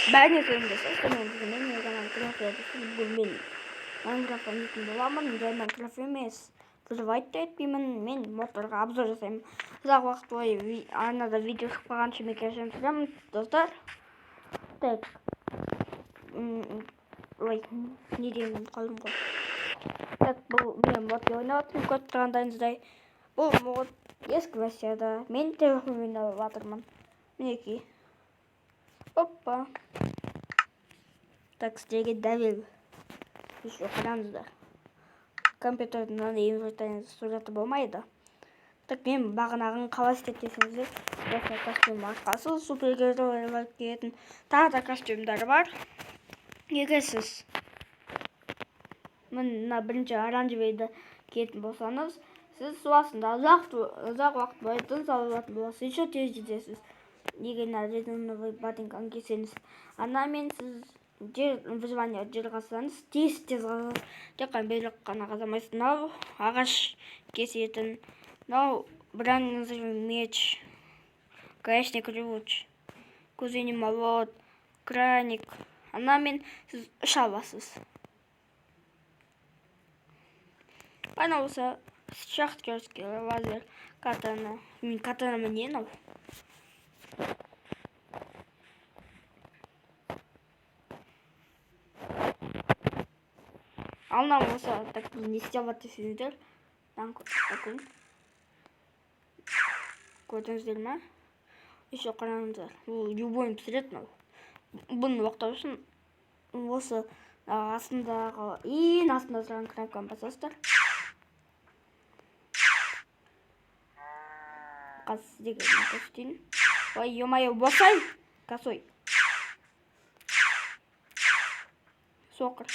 Бәріне сөйлесіз, мен Майнкрафт әдісін бұл Майнкрафт ойнайтын боламын, жай Майнкрафт емес. Взрывать етпеймін, мен модтарға обзор жасаймын. Ұзақ уақыт бойы арнада видео шықпағанша мен кешірім сұраймын, достар. Так. Ой, не деймін, қалдым ғой. Так, бұл мен модпен ойнаватырмын, көріп тұрғандарыңыздай. Бұл мод ескі версияда. Мен телефонмен ойнап жатырмын. Мінекей. Опа. Так, сіздерге дәлел. Еще қараңыздар. Компьютердің инвентарыңыз сураты болмайды. Так, мен бағанағын қалай істеп десеңіздер, осы костюм арқасы супергеройлар киетін тағы да костюмдар бар. Егер сіз мына бірінші оранжевыйды киетін болсаңыз, сіз су астында ұзақ уақыт бойы тыныс алатын боласыз, еще тез жетесіз. Егер резиновый ботинканы кисеңіз, анамен сіз выживание жалғасаңыз, тез қазасыз. Тек қана белек қана қазамайсыз. Мынау ағаш кесетін, мынау бронзовый меч, гаечный ключ, кузенный молот, краник. Анамен сіз ұша аласыз. Ана болса шахтерский лазер катана. Мен катанамын не мынау? Ална болса, так не істеп жатырсыңдар. Такой. Көрдіңіздер ме? Еще қараңыздар. Бұл любой пістолет мынау. Бұны оқтау үшін осы астындағы ең астында тұрған кнопканы басасыздар. Қазір сіздерге көрсетейін. Ой, ё-моё, босай! Косой. Соқыр.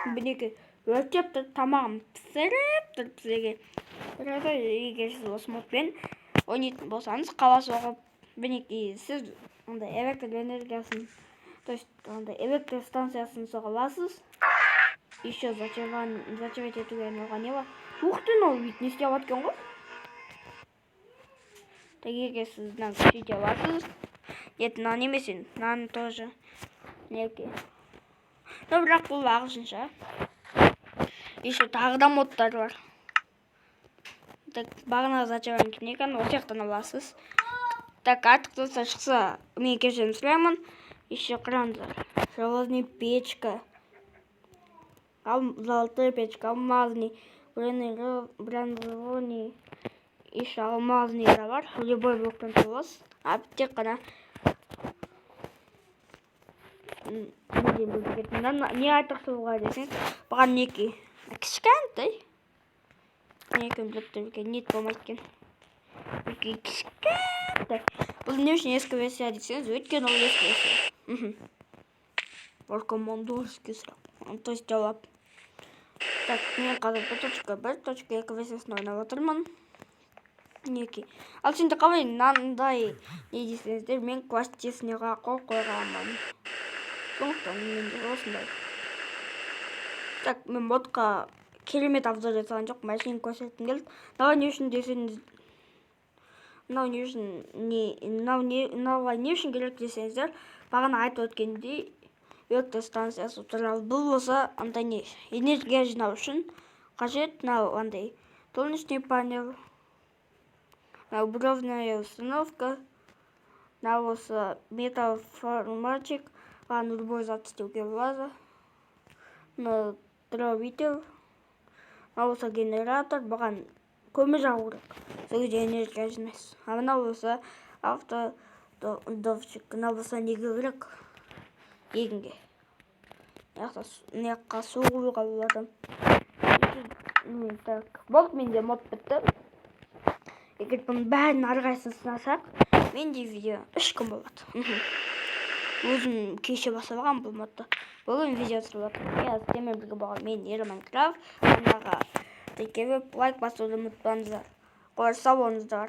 Мінекей, өртеп тұрып, тамағым пісіріп тұрып сіздерге. Егер сіз осы модпен ойнайтын болсаңыз, қала соғып, мінекей, сіз электр энергиясын, то есть электр станциясын соға аласыз. Еще зачервать етуге арналған не бар? Ух ты, мынау вид не істеп жатқан ғой. Так, егер сіз мынаны сөйте аласыз. Нет, мынаны емес, мынаны тоже. Мінекей. Но бірақ бұл ағылшынша. Еще тағы да модтар бар. Так, бағанағы зачервать книганы осы жақтан аласыз. Так, артықтан шықса, мен кешірім сұраймын. Еще қараңыздар. Железный печка. Золотая печка, алмазный, бронзовый, еще алмазный бар. Любой блоктан табасыз. Тек қана не артықтыруға десең, бұған неке кішкентай. Неке блоктерге нет болмайды екен. Неке кішкентай. Бұл не үшін ескі версия десеңіз, өткен ол ескі версия. Только мондорский сұрап. То есть жауап. Так, мен қазір 1.1.2 версиясын ойнап отырмын. Неке. Ал сенде қалай мынандай не десеңіздер, мен класс тесінеға қол қойғанмын. Сондықтан менде осындай. Так, мен модқа керемет обзор жасаған жоқ, мәшін көрсеткім келді. Мынау не үшін десеңіз, мынау не үшін керек десеңіздер, бағана айтып өткендей, электр станциясы туралы. Бұл болса андай не энергия жинау үшін қажет. Мынау андай солнечный панель, мынау бровная установка, мынау болса металл форматчик, оған любой зат істеуге болады. Мынау дробитель, мынау болса генератор, бұған көмір жағу керек. Сол кезде энергия жинайсыз. А мынау болса автодовчик, мынау болса не керек? Егінге. Неққа соғуға болады. Так, болды, менде мод бітті. Егер бұның бәрін әрқайсысын сынасақ, менде видео 3 күн болады. Өзім кеше бастаған бұл модты. Бүгін видео түсіріп жатырмын. Сіздермен бірге болған мен Майнкрафт. Арнаға лайк басуды ұмытпаңыздар. Сау болыңыздар.